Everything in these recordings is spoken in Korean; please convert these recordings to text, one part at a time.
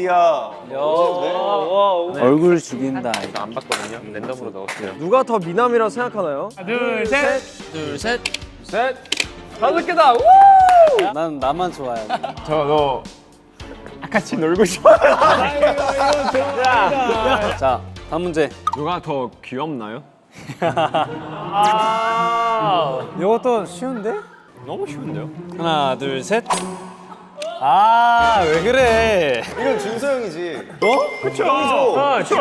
이야. 얼굴 죽인다. 안 봤거든요. 랜덤으로 넣었어요. 누가 더 미남이라고 생각하나요? 둘, 셋. 둘, 셋. 셋. 5개다. 우! 난 나만 좋아해. 너 같이 놀고 싶어. 자, 다음 문제. 누가 더 귀엽나요? 이것도 쉬운데? 너무 쉬운데요? 하나, 둘, 셋. 아, 왜 그래? 이건 준서 형이지. 신동이지.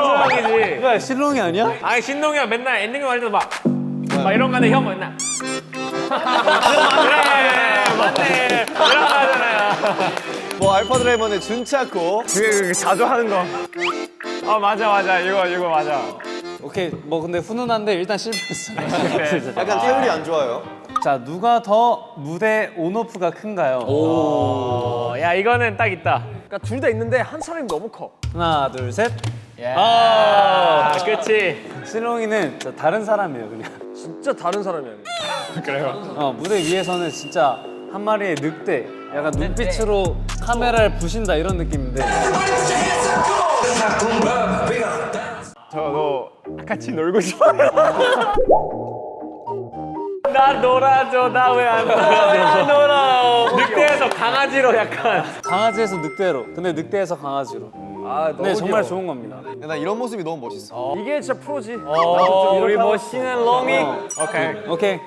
뭐야, 실롱이 아니야? 아니 신동이가 맨날 엔딩 할 때도 막 이런 거 하는데 형 맨날 그래 맞네 이런 거 하잖아요. 뭐 알파 드라이버는 준차코. 그게 자주 하는 거. 아 맞아 이거 맞아. 오케이, 뭐 근데 훈훈한데 일단 실패했어. 약간 태율이 안 좋아요. 자, 누가 더 무대 온오프가 큰가요? 야 이거는 딱 있다. 그러니까 둘 다 있는데 한 사람이 너무 커. 하나, 둘, 셋. 아 그렇지. 실롱이는 진짜 다른 사람이에요, 그냥. 진짜 다른 사람이야. 그래요. 무대 위에서는 진짜 한 마리의 늑대. 약간 눈빛으로 카메라를 부신다 이런 느낌인데. 너 같이 놀고 싶어요. 나 놀아줘. 나 왜 안 놀아? 늑대에서 강아지로 약간. 강아지에서 늑대로. 근데 늑대에서 강아지로. 아, 너무 네, 정말 귀여워. 좋은 겁니다. 나 이런 모습이 너무 멋있어. 이게 진짜 프로지. 우리 멋있는 롱이. 오케이. 오케이.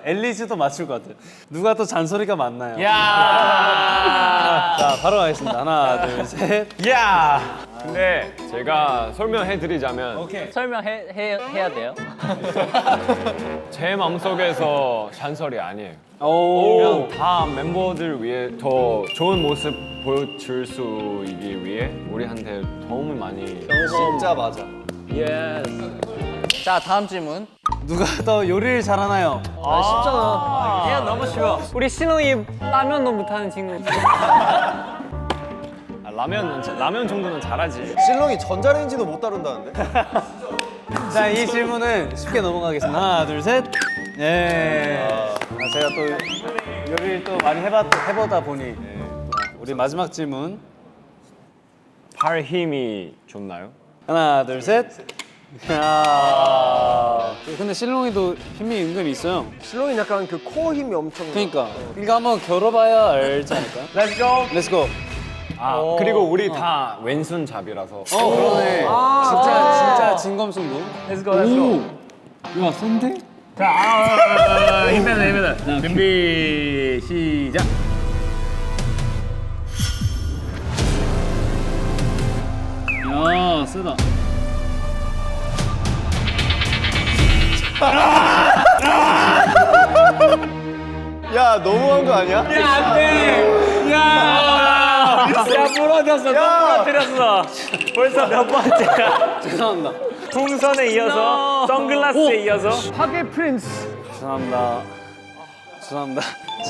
엘리즈도 맞출 것 같아. 누가 더 잔소리가 많나요? 야. 자, 바로 가겠습니다. 하나, 둘, 셋. 야. 근데 제가 설명해드리자면 설명해야 돼요? 제 마음속에서 잔소리 아니에요. 오. 그냥 다 멤버들 위해 더 좋은 모습 보여줄 수 있기 위해 우리한테 도움을 많이. 진짜 맞아. 자, 다음 질문. 누가 더 요리를 잘하나요? 그냥 너무 쉬워. 우리 신웅이 라면도 못하는 친구. 라면 정도는 잘하지. 실롱이 전자레인지도 못 다룬다는데? 자, 이 질문은 쉽게 넘어가겠습니다. 하나, 둘, 셋. 예. 제가 또 요리를 또 많이 해보다 보니 우리 마지막 질문. 팔 힘이 좋나요? 하나, 둘, 셋. 야. 근데 실롱이도 힘이 은근히 있어요. 실롱이 약간 그 코어 힘이 엄청. 그러니까 한번 겨뤄봐야 알지 않을까요? Let's go. Let's go. 그리고 우리 다 왼손잡이라서. 그러네. 진짜 진검승부. Let's go. Let's go. 야, 센데? 자, 힘내자. 준비 시작. 야, 세다. 야, 너무한 거 아니야? 야, 부러졌어. 또 부러뜨렸어. 벌써 몇 번째야. 죄송합니다. 풍선에 이어서 선글라스에 이어서. 파괴 프린스. 죄송합니다.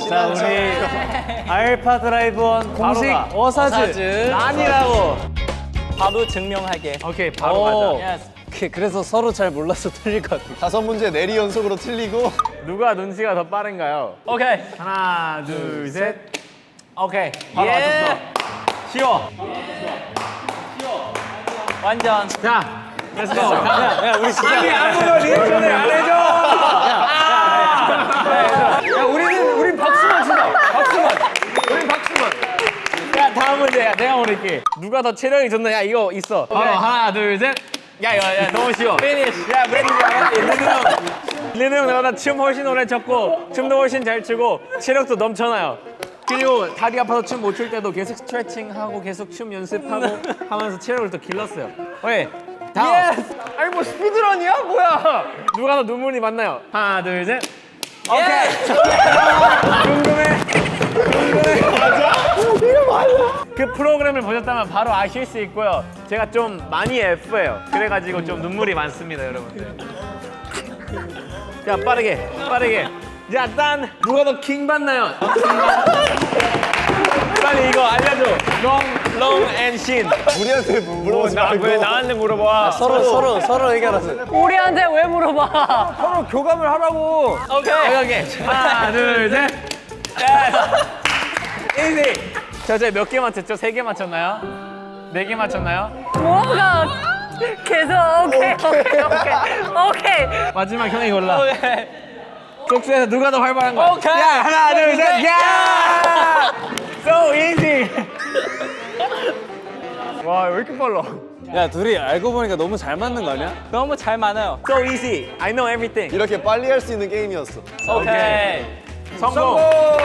자, 우리 알파 드라이브원 공식 가. 어사즈. 아니라고. 바로 증명하게. 오케이, 바로 가자. 그래서 서로 잘 몰라서 틀릴 것 같아. 5문제 내리 연속으로 틀리고. 누가 눈치가 더 빠른가요? 오케이. 하나, 둘, 셋. 오케이. 바로 맞췄어. 쉬워. 완전. 자, 렛츠 고. 야, 우리 진짜. 아니, 아무도 리액션을 안 해줘. 야, 우린 박수만 치자. 박수만. 우린 박수만. 야, 다음 문제야. 내가 모를게. 누가 더 체력이 좋나? 야, 이거 있어. 바로 하나, 둘, 셋. 야, 너무 쉬워. 피니쉬. 야, 브레이크 알았지? 리누 형 나보다 춤 훨씬 오래 췄고, 춤도 훨씬 잘 추고, 체력도 넘쳐나요. 그리고 다리 아파서 춤 못 출 때도 계속 스트레칭하고 계속 춤 연습하고 하면서 체력을 또 길렀어요. 오케이. 다음. 아니 뭐 스피드런이야? 뭐야? 누가 더 눈물이 많나요? 하나, 둘, 셋. 오케이. 궁금해. 맞아? 이거 맞아? 그 프로그램을 보셨다면 바로 아실 수 있고요. 제가 좀 많이 F예요. 그래가지고 좀 눈물이 많습니다, 여러분들. 자, 빠르게. 자, 딴 누가 더 킹 받나요? 빨리 이거 알려줘. 롱 앤 신. 우리한테 물어보지 말고. 왜 나한테 물어봐? 서로 해결하세요. 우리한테 왜 물어봐? 서로 교감을 하라고. 오케이. 하나, 둘, 셋. 이지. 저제 몇 개 맞췄죠? 3개 맞췄나요? 4개 맞췄나요? 뭐가 계속 오케이. 마지막 형이 골라. 속수에서 누가 더 활발한 거야? 오케이. 야, 하나, 둘, 셋, 야! So easy. 와, 왜 이렇게 빨라? 야 둘이 알고 보니까 너무 잘 맞는 거 아니야? 너무 잘 맞아요. So easy. I know everything. 이렇게 빨리 할 수 있는 게임이었어. 오케이. 성공.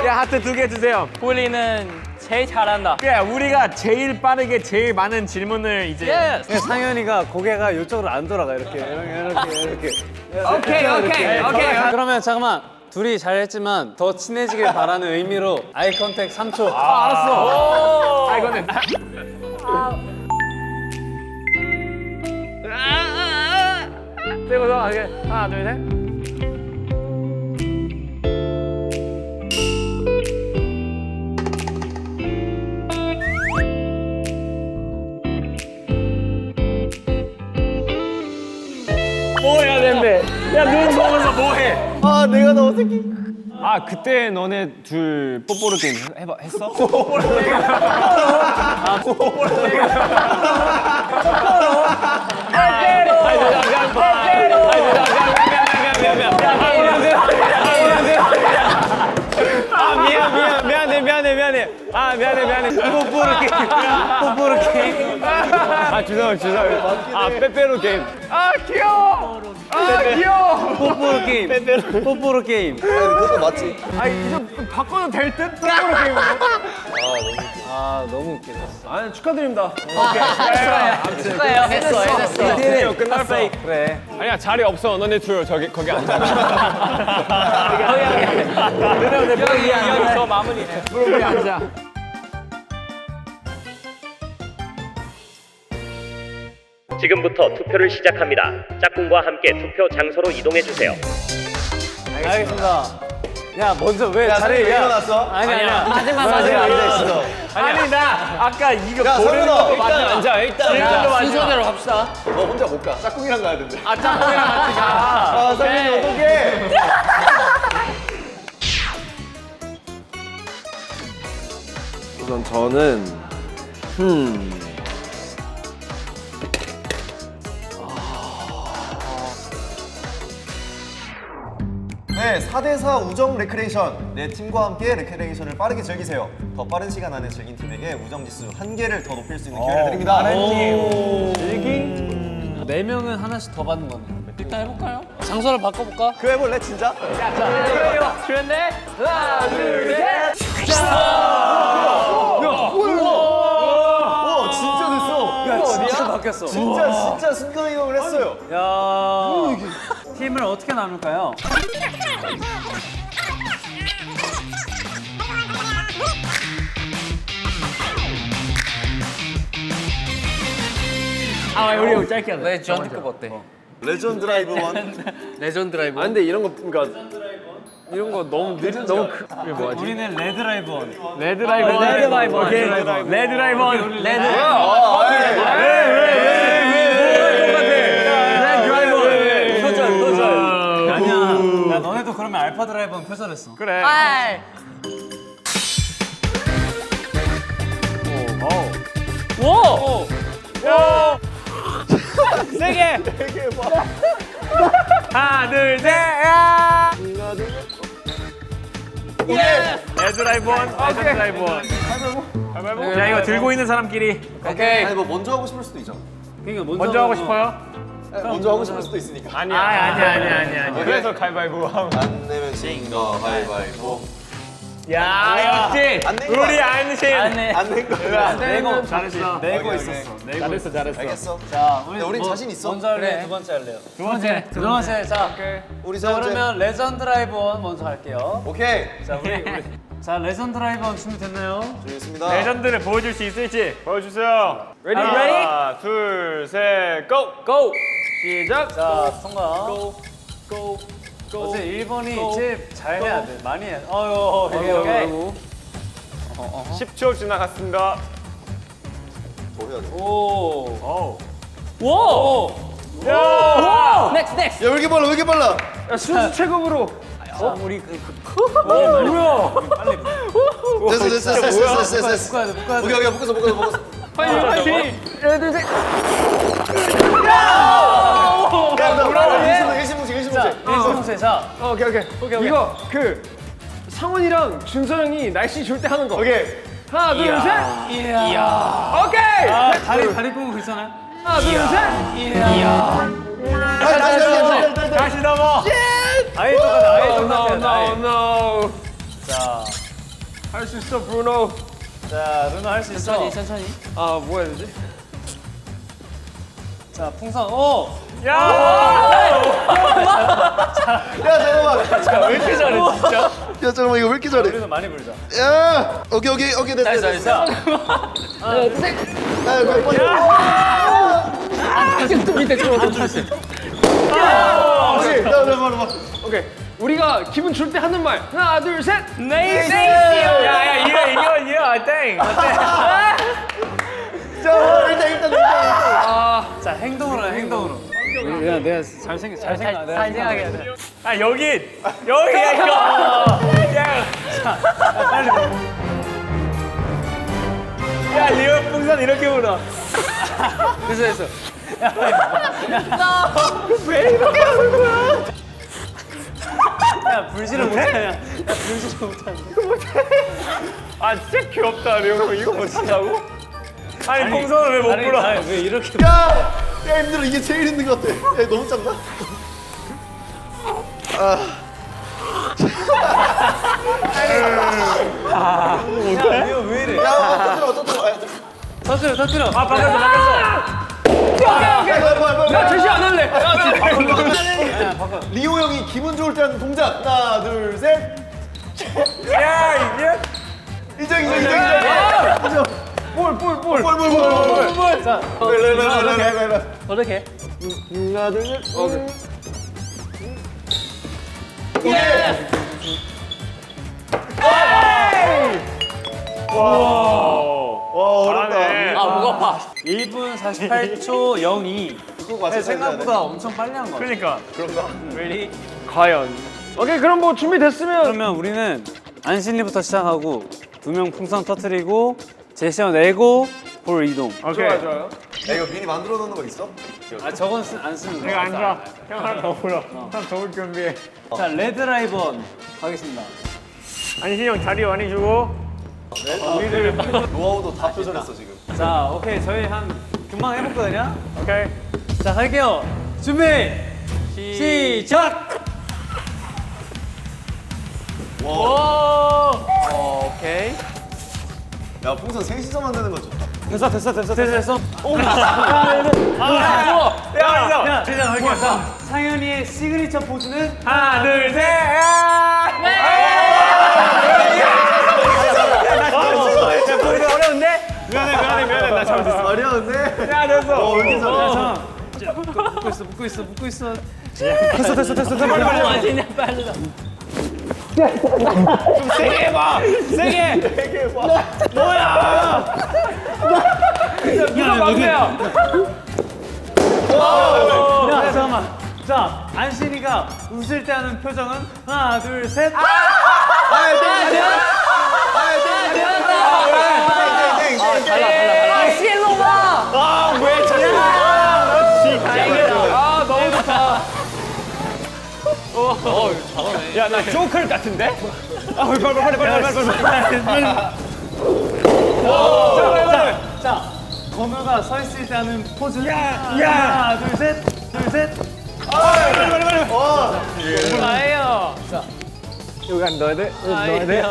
야, 하트 2개 주세요. 우리는 제일 잘한다. 야, 우리가 제일 빠르게 제일 많은 질문을 이제 예스. 근데 상현이가 고개가 이쪽으로 안 돌아가 이렇게. 오케이. 그러면 잠깐만 둘이 잘했지만 더 친해지길 바라는 의미로 아이 컨택 3초. 알았어. 아, 이거는 그리고서 하나, 둘, 셋. 뭐 해야 되는데? 야, 눈 보면서 뭐 해? 아 내가 너 어색해. 아 그때 너네 둘 뽀뽀르 게임 했어? 미안해. 아 미안해. 뽀뽀르 게임. 아 죄송해요. 아 빼빼로 게임. 아, 귀여워. 아, 귀여워. 뽀뽀르 게임. 뽀뽀르 게임. 아니 그것도 맞지. 아, 이제 바꿔도 될 듯? 뽀뽀로 게임으로. 아 너무 웃기다. 아 축하드립니다. 축하해요. 됐어. 드디어 끝났어. 그래. 아니야 자리 없어. 너네 둘 저기 거기 앉아. 여기서 마무리. 무릎 위에 앉아. 지금부터 투표를 시작합니다. 짝꿍과 함께 투표 장소로 이동해 주세요. 알겠습니다. 야 먼저 왜 야 자리 자리 왜 일어났어? 아니야. 마지막. 앉아 있어. 아니, 나 아까 이거 야 고르는 성현아 것도 일단 맞아. 앉아. 일단 질문도 앉아. 맞아. 순서대로 갑시다. 너 혼자 못 가. 짝꿍이랑 가야 된대. 아, 짝꿍이랑 같이 가. 아 성현이 어떡해. 우선 저는 네, 4대4 우정 레크레이션. 내 팀과 함께 레크레이션을 빠르게 즐기세요. 더 빠른 시간 안에 즐긴 팀에게 우정 지수 1개를 더 높일 수 있는 기회를 드립니다. 네 명은 하나씩 더 받는 거네. 일단 해볼까요? 장소를 바꿔볼까? 그거 해볼래 진짜? 좋은데? 하나, 둘, 셋. 오 진짜 됐어. 야 진짜 바뀌었어. 진짜 순간 이동을 했어요. 야 팀을 어떻게 나눌까요? 아, 우리 이거 짧게 하자. 왜 주한테급 어때? 레전드 라이브 원. 레전드 라이브. 아 근데 이런 거 그러니까 이런 거 너무 너무 이게 뭐지? 우리는 레드라이브 원. 레드라이브. 레드라이브. 오케이. 레드라이브. 레드. 표절. 아니야. 야 너네도 그러면 알파 드라이버는 표절했어. 그래. 아이. 오. 세게. 하나, 둘, 셋. 야. 레드라이브 원. 레드라이브 원. 가위바위보. 야, 이거 들고 있는 사람끼리 오케이. 아니 뭐 먼저 하고 싶을 수도 있잖아. 그러니까 먼저 하고 싶어요? 먼저 하고 싶을 수도 있으니까. 아니야. 그래서 가위바위보 하면 안 내면 진거 가위바위보. 야, 역시 안 낸 거야. 우리 안신. 안낸 거야. 내고 잘했어. 내고 있었어. 잘했어. 알겠어. 자 우리 우린 자신 있어. 먼저 할래? 두 번째 할래요? 두 번째. 두 번째. 자 우리 자, 그러면 레전드 라이브 원 먼저 할게요. 오케이. 자 우리 자 레전드 라이브 원 준비됐나요? 준비했습니다. 레전드를 보여줄 수 있을지 보여주세요. Ready? 하나, 둘, 셋, 고! 고. 시작. 자 성가. 어제 1번이 제일 잘해야 돼. 많이 해. 오케이. 10초 지나갔습니다. 뭐 해야 돼? 오. 오. 야! 넥스트. 야, 왜 이렇게 빨라? 왜 이렇게 빨라? 순수 체급으로. 우리 뭐야? 빨리. 됐어. 묶어야 돼, 묶어야 돼. 오케이 묶었어. 파이팅! 하나, 둘, 셋. 일심동체. 일심동체. 자, 오케이. 이거 그 상훈이랑 준서 형이 날씨 좋을 때 하는 거. 오케이. 하나, 둘, 셋. 오케이. 다리 꼬고 있잖아요. 하나, 둘, 셋. 다시 넘어. 아예 똑같아. No. 자, 할 수 있어, 브루노. 자, 누나 할 수 있어. 천천히. 아, 뭐 해야 되지? 자, 풍선. 오. 야 잠깐만. 왜 이렇게 잘해 진짜? 야 잠깐만 이거 왜 이렇게 잘해? 우리도 많이 부르자. 야. 오케이 됐어. 자, 오케이. 우리가 기분 좋을 때 하는 말. 하나, 둘, 셋. 네이스! 야야 이거 I think. 자, 행동으로 해, 행동으로. 내가 생각해야 돼. 아 여기야 이거. 야 리얼 풍선 이렇게 불어. 됐어. 야, 불지를 못하냐? 불지를 못하냐? 아 진짜 귀엽다 리얼 이거 못한다고? 아니 풍선을 왜 못 불어? 아니, 왜 이렇게? 야 힘들어. 이게 제일 힘든 것 같아. 야 너무 작나? 이거 왜 이래? 야 터뜨려. 터뜨려. 아 바뀌었어. 나 제시 안 할래. 리오 형이 기분 좋을 때 하는 동작. 하나 둘 셋. 야 이게 인정. 볼. 볼. 자, 어떻게? 하나 둘 셋. 오케이. 와 어렵다. 잘하네. 아 무거워. 1분 48초 02. 그거 맞춰 생각보다 엄청 빨리 한 거 같아. 그러니까 really? 과연 오케이, 그럼 뭐 준비됐으면 그러면 우리는 안신이부터 시작하고 2명 풍선 터트리고 제시어 내고 볼 이동. 오케이. 좋아요. 야 이거 미리 만들어 놓는 거 있어? 아, 저건 안 쓰는 거. 내가 앉아. 형 하나 더 불어. 하나 더 준비해. 자, 레드 라이번 가겠습니다. 안신이 형 자리 많이 주고. 노하우도 다 표절했어 지금. 자, 오케이. 저희 한 금방 해봤거든요. 오케이. 자, 갈게요. 준비. 시작. 오케이. 야 풍선 셋이서 만드는 거 좋다. 됐어. 오. 야, 제가 할게요. 자, 상현이의 시그니처 포즈는 하나 둘 셋. 어려운데? 미안해. 나 잘못했어. 어려운데? 야 됐어. 왜 이렇게 잘해? 묶고 있어. 빨리 마시냐 빨리. 세게 해봐. 이거 막내야. 야, 잠깐만. 자, 안신이가 웃을 때 하는 표정은 하나, 둘, 셋. 아 실로마. 아왜 자꾸? 아 너무 좋다. 야 나 조커 같은데? 자, 건우가 서 있을 때 하는 포즈. 하나, 둘, 셋. 나예요. 여기 안 넣어야 돼? 넣어야 돼?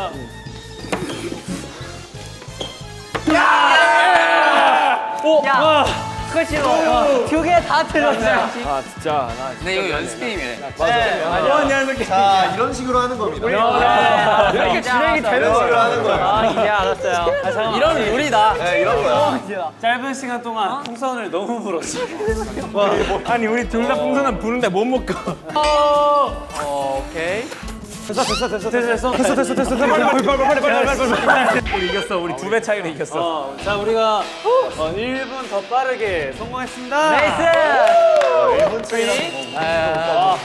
야. 그치 뭐. 두 개 다 틀렸네. 아 진짜 나 근데 이거 연습 게임이래. 자 이런 식으로 하는 겁니다. 이렇게 진행이 되는 식으로 하는 거야. 아 이제 알았어요. 이런 룰이다. 네 이런 거야. 짧은 시간 동안 풍선을 너무 불었어. 아니 우리 둘 다 풍선은 부는데 못 먹고. 오케이. 됐어. 우리 이겼어. 우리 2배 차이로 이겼어. 자, 우리가 1분 더 빠르게 성공했습니다. 나이스. 1분 차이라서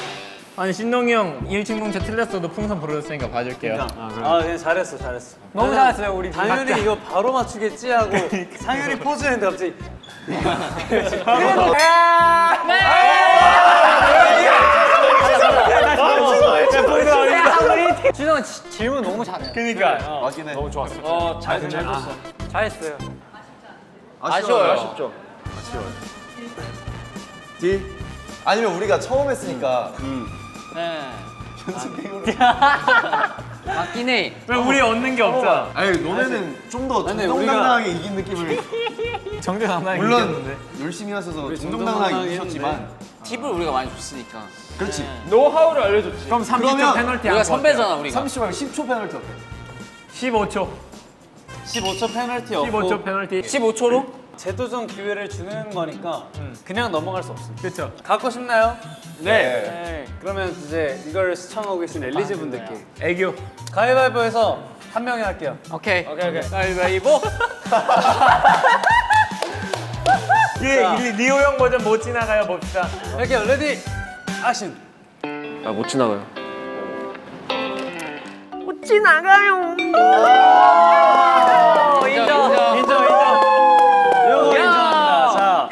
뭐. 아니 신동이 형 1층동체 틀렸어도 풍선 불어줬으니까 봐줄게요. 그냥 잘했어. 너무 잘했어요 우리. 당연히 이거 바로 맞추겠지 하고 상현이 포즈 했는데 갑자기 준영 질문 너무 잘해. 그니까. 맞긴 해. 너무 좋았어. 잘했어요. 아쉬워요. 아쉽죠. 딜? 아니면 우리가 처음 했으니까 네. 맞긴 해. 왜 우리 얻는 게 없잖아. 아니 너네는 좀 더 아니, 정정당당하게 이긴 느낌을 정정당당하게 물론 이겼는데. 열심히 하셔서 정정당당하게 정정당당하게 이기셨지만 팁을 우리가 많이 줬으니까. 그렇지 노하우를 알려줬지. 그럼 30초 그러면 페널티 우리가 한거 선배잖아 우리가. 30초 말고 10초 페널티 어때? 15초. 15초 페널티 없고 15초 페널티. 15초로? 재도전 기회를 주는 거니까 그냥 넘어갈 수 없습니다. 그렇죠. 갖고 싶나요? 네. 그러면 이제 이걸 시청하고 계신 엘리즈 분들께 애교. 가위바위보에서 한 명이 할게요. 오케이. 가위바위보. 예, 리오 형 버전 못 지나가요 봅시다. 할게요. 레디. 액션. 못 지나가요. 인정. 이거 인정합니다. 자.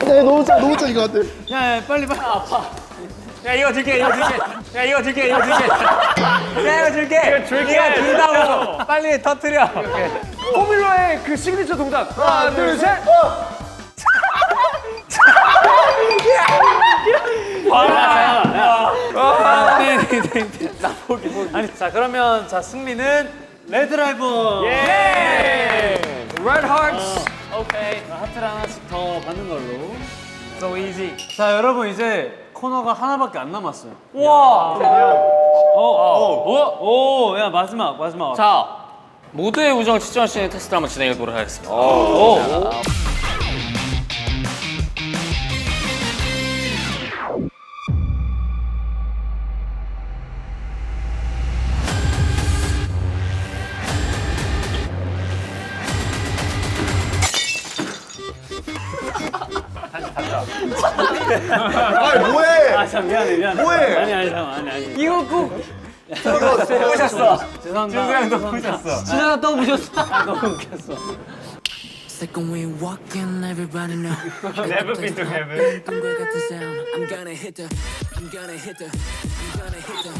너무 짜 이거 안 돼. 야, 빨리. 야 이거 줄게. 야 이거 줄게. 야 이거 줄게. 네가 준다고. 빨리 터뜨려. 포뮬러의 그 시그니처 동작. 하나, 둘, 셋. 아니, 자 그러면 자 승리는 레드라이버. Red Hearts. 오케이. 하트를 하나씩 더 받는 걸로. So easy. 자 여러분 이제 코너가 하나밖에 안 남았어요. 우와. 야 마지막. 자, 모두의 우정을 측정할 수 있는 테스트를 한번 진행해 보도록 하겠습니다. 아니 뭐해? 참 미안해. 뭐해? 아니. 이거 꼭 보셨어. 죄송합니다. 준수 형도 보셨어. 준영아 또 보셨어? 너무 웃겼어. It's like when we walk in, everybody know. Never been to heaven. I'm gonna get the sound. I'm gonna hit the. I'm gonna hit the. I'm gonna hit the.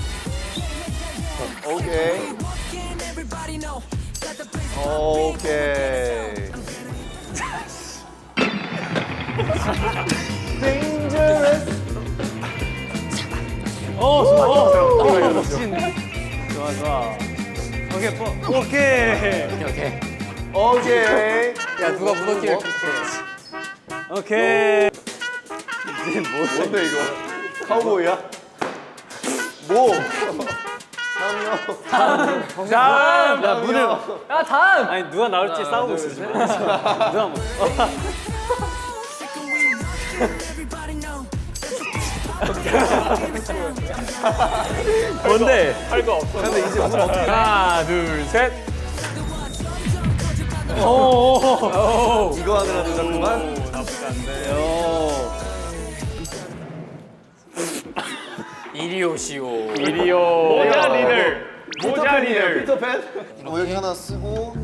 오케이. Walk in, everybody know. Got the place. 오케이. 좋아. 오케이. 오케이. 야, 누가 무더기를 오케이. 뭔데 이거? 카우보이야? 뭐? 다음. 야 문을. 야 다음. 아니 누가 나올지 싸우고 있어 지금. 누가 뭐? Everybody know. 뭔데? 할거 없어. 근데 이제 하나, 둘, 셋. 오. 이거 하느라 늦었구만. 이리 오시오. 모자 리들. 모자 리들. 피터팬? 여기 하나 쓰고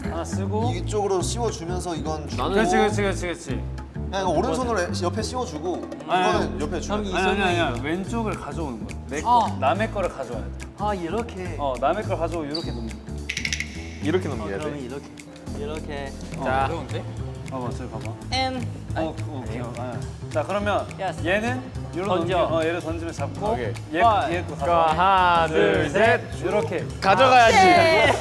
하나 쓰고. 이쪽으로 씌워주면서 이건 주고. 그렇지. 그냥 이거 오른손으로 옆에 씌워주고 이거는 옆에 주면. 아니야. 왼쪽을 가져오는 거야. 내 남의 거를 가져와야 돼. 아 이렇게. 남의 걸 가져오고 이렇게 놓는 거야. 이렇게 넘겨야 그러면 돼. 이렇게. 자, 어려운데? 봐봐, 저기 봐봐. N. 오케이. 자, 그러면 Yes. 얘는 이로 던져. 얘를 던지면 잡고 오케이. 얘거 가져와. 하나, 둘, 셋. 이렇게. 가져가야지.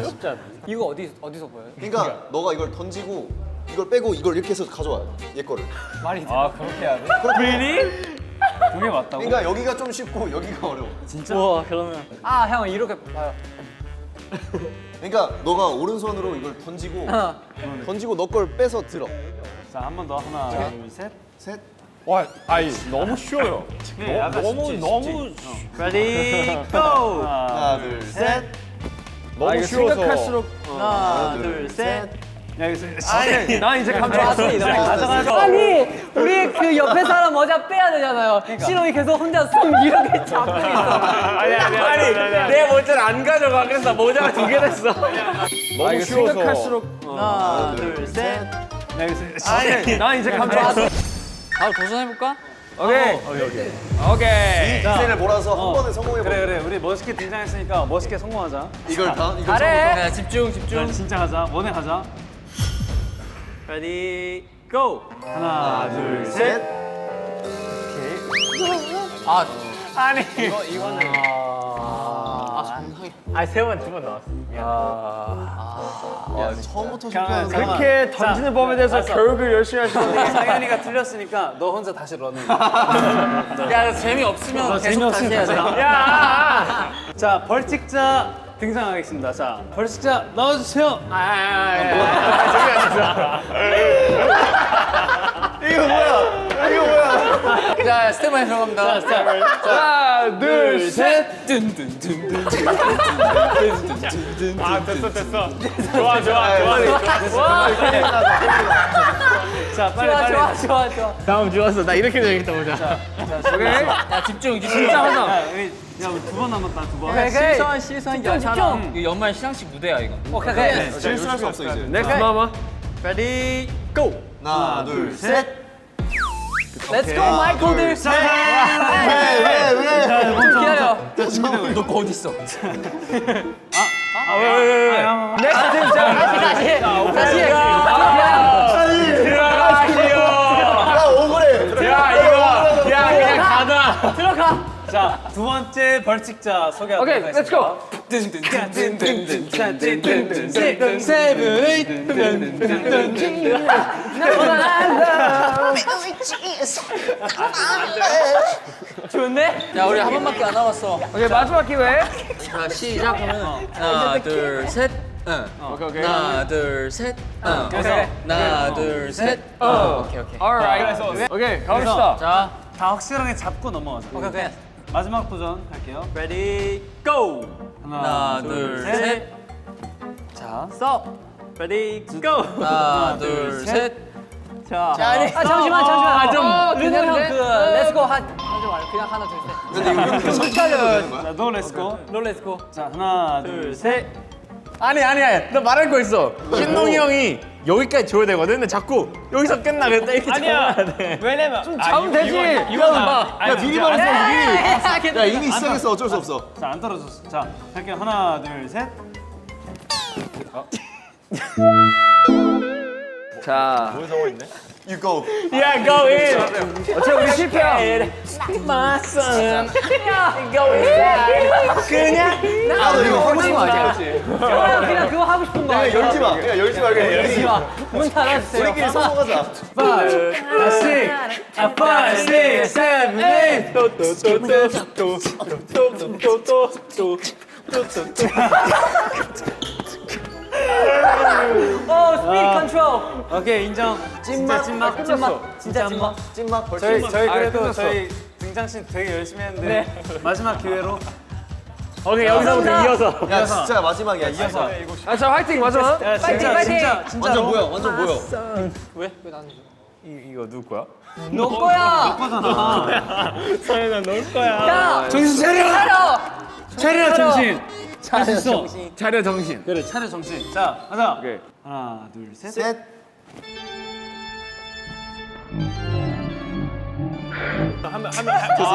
쉽지 않아. 이거 어디서 보여요? 그러니까 너가 이걸 던지고 이걸 빼고 이걸 이렇게 해서 가져와. 얘 거를. 말이 돼. 아, 그렇게 해야 돼? Really? 그게 맞다고? 그러니까 여기가 좀 쉽고 여기가 어려워. 진짜? 우와, 그러면 아 형 이렇게 봐요. 그러니까 너가 오른손으로 이걸 던지고 던지고 너 걸 빼서 들어. 자, 한 번 더. 하나, 둘, 셋. 셋. 와, 아니 너무 쉬워요. 너무 Ready, go! 하나 둘 셋. 너무 이거 쉬워서. 생각할수록 하나 둘, 셋. 나 이제 감정 왔어. 아니 우리 그 옆에 사람 모자 빼야 되잖아요. 신호이 계속 혼자 손 이렇게 잡고 있어. 아니 내 모자를 안 가져가 그래서 모자가 2개 됐어. 너무 쉬워서. 생각할수록. 하나, 둘, 셋. 나 이제 감정 왔어. 바로 도전해볼까? 오케이. 이 기세를 몰아서 한 번에 성공해보자. 그래 우리 멋있게 등장했으니까 멋있게 성공하자. 이걸 야, 집중. 진짜 가자. 원해 가자. Ready, go. 하나, 둘, 셋. 셋. 아니 이거는 세 번, 2번 나왔어. 야, 처음부터 실패하는 사람. 그렇게 던지는 법에 대해서 교육을 열심히 하시는데. 상현이가 틀렸으니까 너 혼자 다시 러닝. 야 재미없으면 계속 다시 해야 돼. 야! 자, 벌칙자 등장하겠습니다. 자, 벌칙자 나와주세요. 이거 뭐야? 자 스텝만 들어갑니다. 하나, 둘, 셋. 아 됐어. 좋아. 자, 빨리. 좋아. 다음 좋았어. 나 이렇게 되겠다 보자. 야 집중. 진짜 하자. 야, 우리 두 번 남았다. 두 번. 시선 집중. 이거 연말 시상식 무대야 이거. 오케이. 실수할 수 없어 이제. 마마. Ready, go. 하나, 둘, 셋. Let's go 마이클들. 왜? 좀 기다려. 너 그거 어디 있어? 왜? 다시. 들어가시오. 야, 억울해. 야 그냥 가다. 들어가. 자, 두 번째 벌칙자 소개하도록 오케이, 렛츠 고. 좋네. 야 우리 한 번밖에 안 남았어. 오케이, 마지막 기회. 자 시작. 그러면 하나 둘 셋. 응. 오케이. 하나 둘 셋. 응. 오케이. 하나 둘 셋. 오케이. alright. 오케이, 가봅시다. 자 다 확실하게 잡고 넘어가자. 오케이. 마지막 도전 할게요. Ready, go. 하나 둘 셋. 자, Stop. Ready, go. 하나 둘 셋. 자. 아니, 잠시만. 좀 르네 형그 렛츠고 하지 말고 그냥 하나 둘 셋. 근데 이거 그렇게 되는 거야? 자, 너 렛츠고. 롤 렛츠고. 자, 하나, 둘, 셋. 아니. 너 말할 거 있어. 신동이 형이 여기까지 줘야 되거든. 근데 자꾸 여기서 끝나. 그랬다 이렇게 잡아야 돼. 왜냐면 좀 잡으면 되지. 이거는 봐. 야, 미리 말했어. 야, 이미 시작했어. 어쩔 수 없어. 자, 안 떨어졌어. 자, 할게요. 하나, 둘, 셋. 자, You go. Yeah, go in. 어차피 우리 실패야. My son. Go in. 그냥. 나도 이거 하고 싶은 거 아니야? 그냥 그거 하고 싶은 거. 야, 열지 마. 야, 열지 말고. 열지 마. 문 닫아주세요. 우리끼리 성공하자. 5, 6, 7, 8. 오, 스피드 컨트롤. 오케이, 인정. 찐막. 진짜 찐막. 찐막 벌칙. 저희 그래도 끝났어. 저희 등장씬 되게 열심히 했는데 마지막 기회로 오케이 여기서부터 이어서. 야, 진짜 마지막이야. 이어서. 아, 자, 화이팅, 마지막. 진짜 완전 모여. 완전 모여. 이거 누구 거야? 너 거야. 거잖아. 서현아 넣을 거야. 야, 정신 차려. 차려 정신. 할 수 있어. 차려 정신. 그래, 차려 정신. 자, 가자. 오케이. 하나, 둘, 셋. 셋.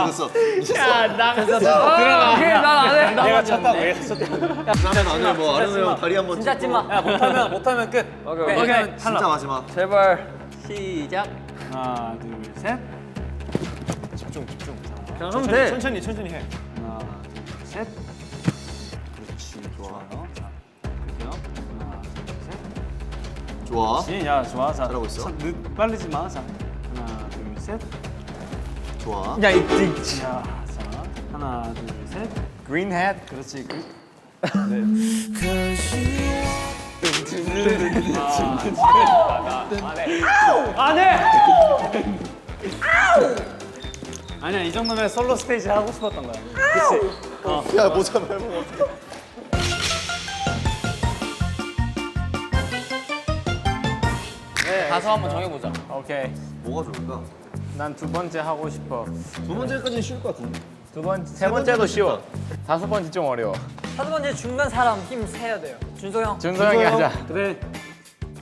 됐어. 오케이, 난안 해. 내가 쳤다고 얘가 쳤다. 그러면 오늘 뭐 아르노 형 다리 한번 진짜 찐막. 야, 못하면 끝. 오케이. 못하면 진짜 탈락. 마지막. 제발. 시작. 하나, 둘, 셋. 그냥 하면 돼. 천천히 해. 하나, 둘, 셋. 그렇지, 좋아요. 자, 할게요. 하나, 둘, 셋. 좋아. 진, 야, 좋아. 자, 잘하고 있어. 빨리지 마. 자, 하나, 둘, 셋. 좋아. 야, 이 자, 하나, 둘, 셋. green hat. 그렇지. 안 해! 아니야, 이 정도면 솔로 스테이지 하고 싶었던 거야. 그치? 야, 모자 말고 어떡해. 가서 한번 정해보자. 오케이. 뭐가 좋을까? 난 두 번째 하고 싶어. 두 번째까지는 쉬울 것 같은데. 세 번째도 쉬워. 다섯 번째 좀 어려워. 다섯 번째 중간 사람 힘 세야 돼요. 준서 형. 준서 형이 하자. 그래.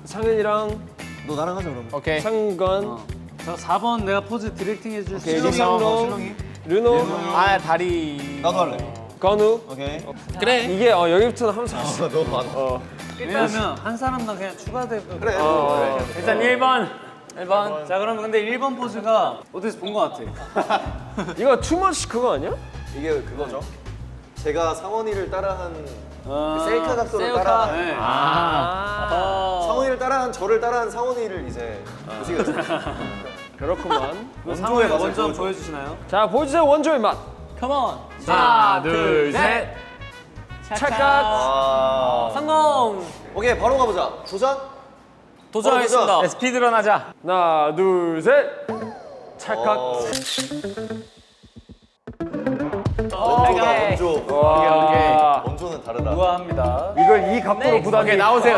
상현이랑 너 나랑 하자 그러면. 오케이. 상건, 저 4번 내가 포즈 디렉팅 해줄 수 있어. 실롱, 르노, 아 다리. 나도 할래. 건우. 오케이. 그래. 이게 여기부터는 항상 너무 많아. 왜냐면 한 사람당 그냥 추가되고. 그래. 일단 1번. 1번. 자 그러면 근데 1번 포즈가 어디서 본 것 같아? 이거 투머치 그거 아니야? 이게 그거죠. 제가 상원이를 따라한 아, 그 셀카 각도를 셀카. 따라한 네. 상원이를 따라한 저를 따라한 상원이를 이제 보시겠죠. 그렇구만. 상호가 먼저 한번 보여주시나요? 자, 보여주세요. 원조의 맛. 컴온. 하나, 둘, 셋. 착각. 아. 성공. 오케이 바로 가보자. 도전. 도전하겠습니다. 스피드런 하자. 하나, 둘, 셋. 착각. 원조가 원조. 와. 원조는 다르다. 우아합니다. 이걸 이 각도로 부담이. 오케이 나오세요.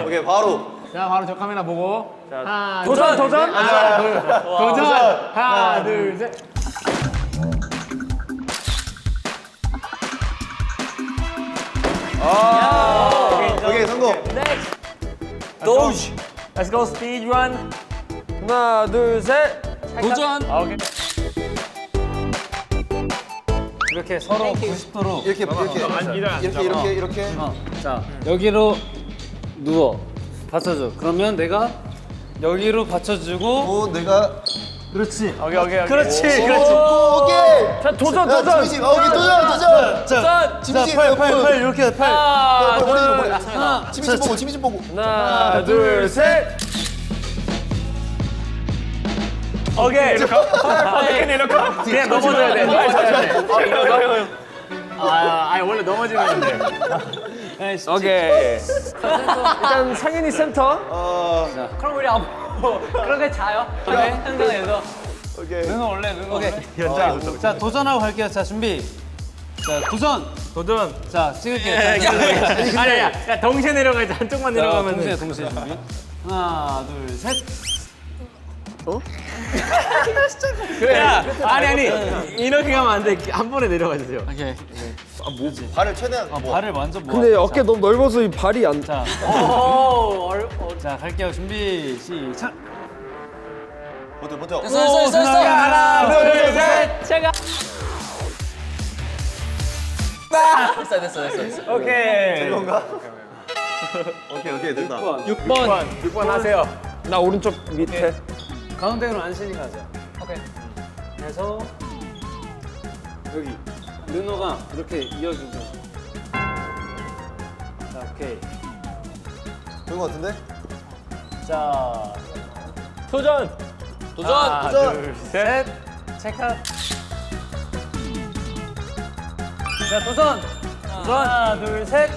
오케이 바로. 자 바로 저 카메라 보고. 하나, 도전, 둘, 도전. 하나, 둘, 도전. 하나, 둘, 셋. 오케이 성공. 도지. Let's go speed run. 하나, 둘, 셋. 도전. 오케이. 이렇게 서로 90도로. 이렇게. 자 여기로 누워 받쳐줘. 그러면 내가 여기로 받쳐주고. 오 내가. 그렇지. 오케이. 그렇지. 오케이. 자, 도전, 야, 도전. 지민씨, 오케이 도전. 자, 지민씨, 팔 이렇게 팔. 하나. 지민씨 보고. 하나, 둘, 셋. 오케이. 어떻게 이렇게 그냥 넘어져야 돼. 아 원래 넘어지면 돼. 오케이. 일단 상현이 센터. 그럼 우리 앞으로 그렇게 자요? 네. 현장에서. 눈은 원래 눈. 오케이. 자 도전하고 갈게요. 자 준비. 자 도전. 자 찍을게요. 아니야. 야 동시에 내려가야지. 한쪽만 내려가면 돼. 동시에 준비. 하나 둘 셋. 그래. 아니 이렇게 가면 안 돼. 한 번에 내려가주세요. 오케이. 발을 최대한. 발을 완전 모아. 근데 어깨 너무 넓어서 이 발이 안. 자, 자 갈게요. 준비 시작. 버텨. 됐어. 하나, 둘, 셋. 제가 됐어. 오케이. 이건가? 오케이 됐다. 6번 하세요. 나 오른쪽 밑에. 가운데로 안신이 가자. 오케이. 그래서 여기 르노가 이렇게 이어주고. 자 오케이. 된 거 같은데? 자 도전. 도전. 둘, 셋. 체크. 자 도전. 하나 둘 셋.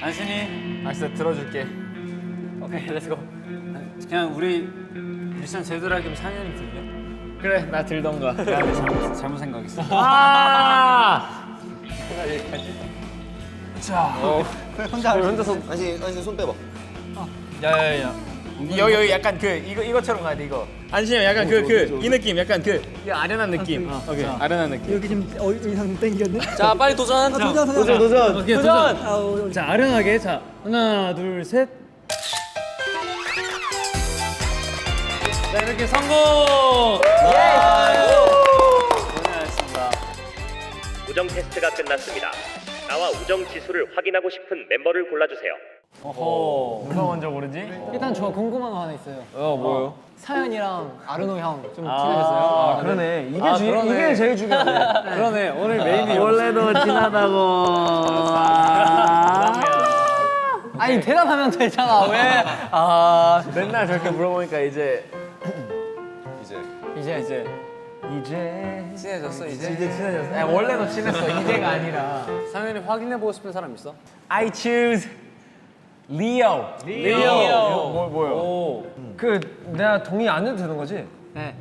안신이. 알았어 들어줄게. 오케이 렛츠고. 그냥 우리 미션 제대로 하기면 상현이 들려. 그래 나 들던가. 잘못 생각했어. 아. 혼자서. 안시 손 빼봐. 야야야. 여기 약간 그 이거처럼 가야 돼 이거. 안심해 약간 이 느낌 약간 이 아련한 느낌. 오케이 아련한 느낌. 자, 빨리 도전. 도전. 오케이 도전. 자 아련하게. 자 하나 둘 셋. 자 이렇게 성공. 고생하셨습니다. 우정 테스트가 끝났습니다. 나와 우정 지수를 확인하고 싶은 멤버를 골라주세요. 누가 먼저 고르지? 일단 저 궁금한 거 하나 있어요. 뭐요? 사연이랑 아르노 형 좀 친해졌어요? 그러네. 그러네. 이게 제일 중요하네. 그러네 오늘 메인이 원래도 친하다고. 아니 대답하면 되잖아. 왜? 아 맨날 저렇게 물어보니까 이제 이제 친해졌어 이제. 친해졌어. 야, 원래도 친했어. 이제가 아니라. 상현이 확인해보고 싶은 사람 있어? I choose Leo. 리오. 뭐요? 그 내가 동의 안 해도 되는 거지? 네.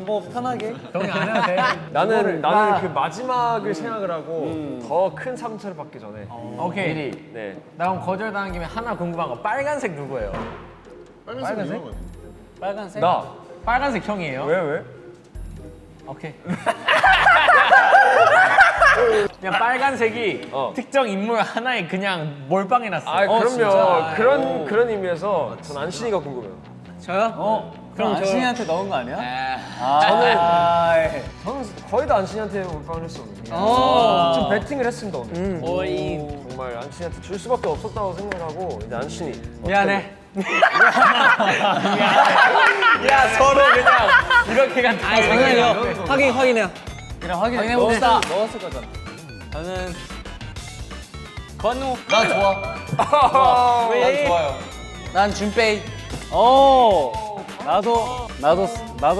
뭐 편하게. 동의 안 해도 돼. 나는 그 마지막을 생각을 하고 더 큰 상처를 받기 전에. 오케이. 네. 나 그럼 거절당한 김에 하나 궁금한 거. 빨간색 누구예요? 빨간색? 빨간색. 나. 빨간색 형이에요? 왜? 오케이. 그냥 빨간색이 특정 인물 하나에 그냥 몰빵해놨어. 아 그럼요. 진짜. 그런 의미에서 전 안신이가 궁금해요. 저요? 그럼 안신이한테 넣은 거 아니야? 저는 거의 다 안신이한테 몰빵을 했었는데. 오. 좀 배팅을 했습니다 오늘. 정말 안신이한테 줄 수밖에 없었다고 생각하고 이제 안신이. 미안해. 야 서로 그냥 이렇게 간. 아니 장난이요. 확인해요. 그래 확인해봅시다. 넣었을 거잖아. 저는 건우. 난 좋아. 난 좋아요. 난 준페이. 오. 나도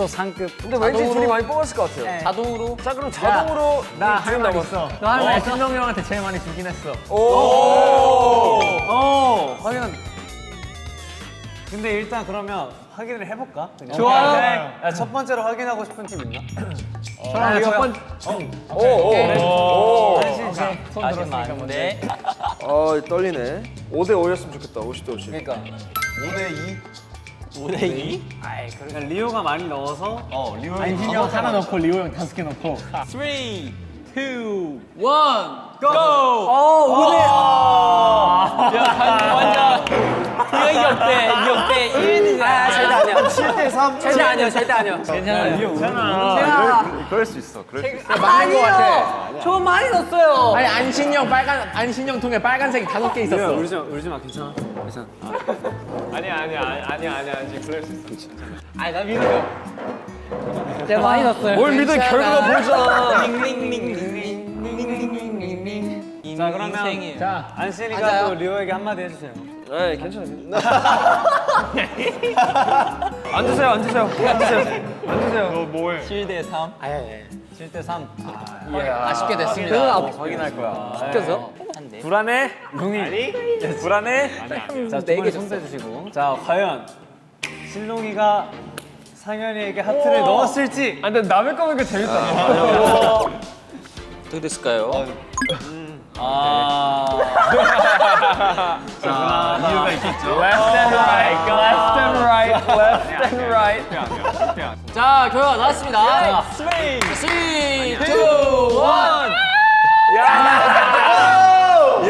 상급. 근데 왠지 둘이 많이 뽑았을 것 같아요. 자동으로. 자 그럼 자동으로 나 할 말 남았어. 있어. 너 할 말 있어? 신동이 형한테 제일 많이 주긴 했어. 오. 확인. 근데 일단 그러면 확인을 해볼까? 그냥? 좋아요. 야, 첫 번째로 확인하고 싶은 팀 있나? 저랑 첫 번째. 오. 손 들었으니까 먼저. 네. 떨리네. 5대 5였으면 좋겠다. 50대 50. 그러니까 5대 2. 그러니까 리오가 많이 넣어서 리오 안신이 형 하나 넣고 리오 형 5개 넣고. 3, 2, 1, 고! 완전 이거 역대 1위는 절대 아니야. 7대 3. 절대 아니야. 절대 아니야. 괜찮아. 그럴 수 있어. 맞는 거 같아. 저 많이 넣었어요. 아니 안신형 통에 빨간색이 5개 있었어. 울지 마 괜찮아. 아니야. 지금 그럴 수 있어. 아니 나 믿어요. 제가 많이 넣었어요. 뭘 믿어? 결과가 보이잖아. 자 그러면 자, 안신이가 맞아요. 또 리오에게 한마디 해주세요. 네, 괜찮아요. 앉으세요. 너 뭐해? 7대 3. 7대 3. 아쉽게 됐습니다. 확인할 거야. 시켜서. 불안해? 불안해? 자, 두 분이 손대 주시고. 자, 과연 신동이가 상현이에게 하트를 넣었을지. 아, 근데 남의 거 보니까 재밌다. 어떻게 됐을까요? 자, 이유가 있겠죠. Left and right. 자 결과 나왔습니다. 3, 2, 1.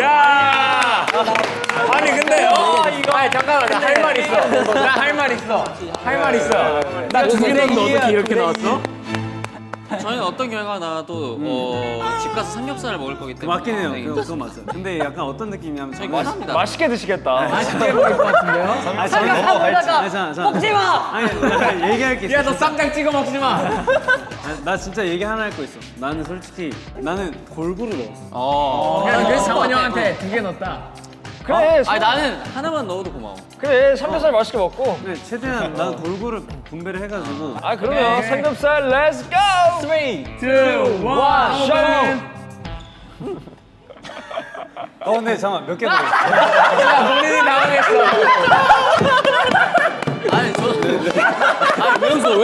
야! 아니 근데 아니 잠깐만 나 할 말 있어. 나 2개 넣었는데 어떻게 이렇게 나왔어? 저희는 어떤 결과가 나와도 집 가서 삼겹살을 먹을 거기 때문에 맞긴 해요. 네, 그건 맞아요. 근데 약간 어떤 느낌이냐면 저희 원합니다. 맛있게 드시겠다. 맛있게 보일 것 같은데요? 아니, 삼겹살 먹지 마. 아니, 나 얘기할 게 있어. 야 너 쌈장 찍어 먹지 마. 아니, 나 진짜 얘기 하나 할 거 있어. 나는 솔직히 나는 골고루 넣었어. 그래서 성원 형한테 2개 넣었다. 그래, 아니 나는 하나만 넣어도 고마워. 그래. 삼겹살 맛있게 먹고. 근데 최대한 나는 골고루 분배를 해가지고. 아, 그러면 삼겹살 렛츠 고! 3, 2, 1, 근데 잠깐 몇 개 넣었어? 야 본인이 당황했어. 아니 아니 명수 왜?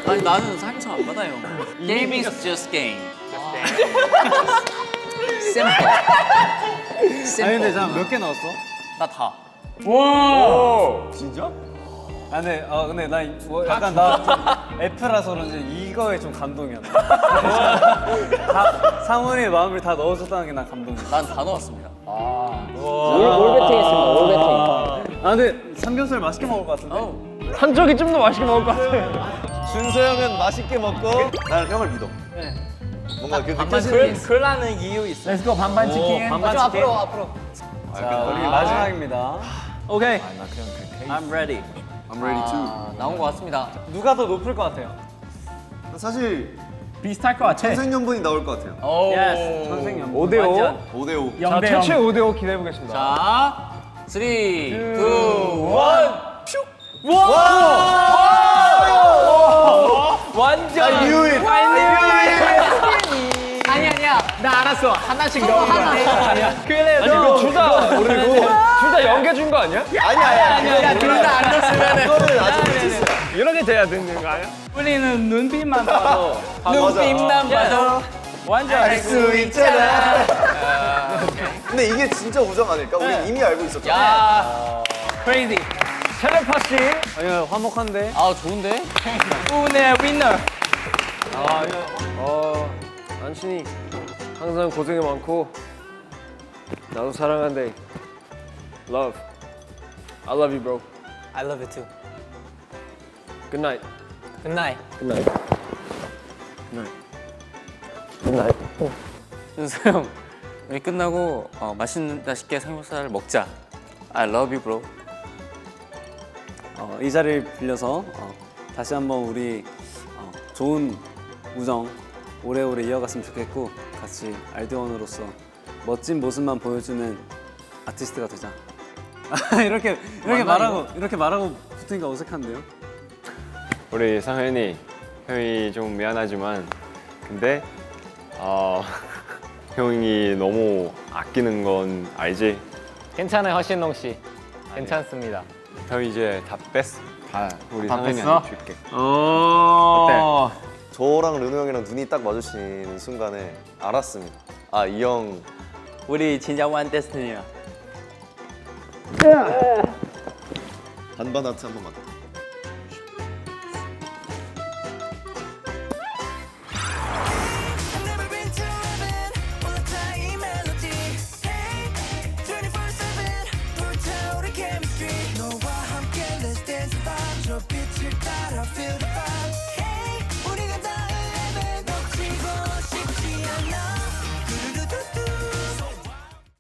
아니 나는 상처 안 받아요. Game is just game. 아니 근데 잠깐 몇 개 넣었어? 나 다. 아 근데 나 약간 나 F라서 그런지 이거에 좀 감동이었다. 상훈이의 마음을 다 넣어줬다는 게 난 감동이야. 난 다 넣었습니다. 올배팅했습니다. 올배팅. 아 근데 삼겹살 맛있게 먹을 것 같은데? 한쪽이 좀 더 맛있게 먹을 것 같아. 준서 형은 맛있게 먹고 나는 형을 믿어. 뭔가 그 느껴지는 그러는 이유 있어. 렛츠고 반반 치킨. 반반 치킨. 앞으로. 자 우리 마지막입니다. 오케이. I'm ready. I'm ready too. 나온 것 같습니다. 누가 더 높을 것 같아요? 사실 비슷할 것 같아. 선생연분이 나올 것 같아요. Yes. 선생님. 5대 5. 5대 5. 자, 0대 0. 최초의 5대 5 기대해 보겠습니다. 자, 3, 2, 1. 완전 유인. 아니야. 나 알았어. 하나씩 넣은 거야. 그래, 이거 둘다 연계 준 거 아니야? 아니야. 야, 둘 다 안 넣었으면은. 이거는 아직 못했어. 이렇게 돼야 되는 거 아니야? 우리는 눈빛만 봐도 눈빛만 봐도 완전 알 수 있잖아. 근데 이게 진짜 우정 아닐까? 우리 이미 알고 있었잖아. 야, crazy. 텔레파시. 아니 화목한데. 아 좋은데? 오늘 위너. 안친이 항상 고생이 많고 나도 사랑한대. Love. I love you, bro. I love you too. Good night. Good night. Good night. Good night. 윤수 형, 우리 끝나고 맛있게 삼겹살 먹자. I love you, bro. 이 자리를 빌려서 다시 한번 우리 좋은 우정 오래오래 이어갔으면 좋겠고 같이 알드원으로서 멋진 모습만 보여주는 아티스트가 되자. 이렇게 말하고 붙으니까 어색한데요? 우리 상현이 형이 좀 미안하지만 근데 형이 너무 아끼는 건 알지? 괜찮아요, 허신동 씨. 괜찮습니다. 형 이제 다 뺐어. 다 우리 다 상현이한테 줄게. 오. 저랑 르노 형이랑 눈이 딱 마주치는 순간에 알았습니다. 아, 이 형 우리 진짜 one destiny야. 반반 하트 한 번만. I've never been to heaven all the time melody. Hey, 24/7 불타오른 chemistry. 너와 함께 let's dance the vibe. 저 빛을 따라 feel the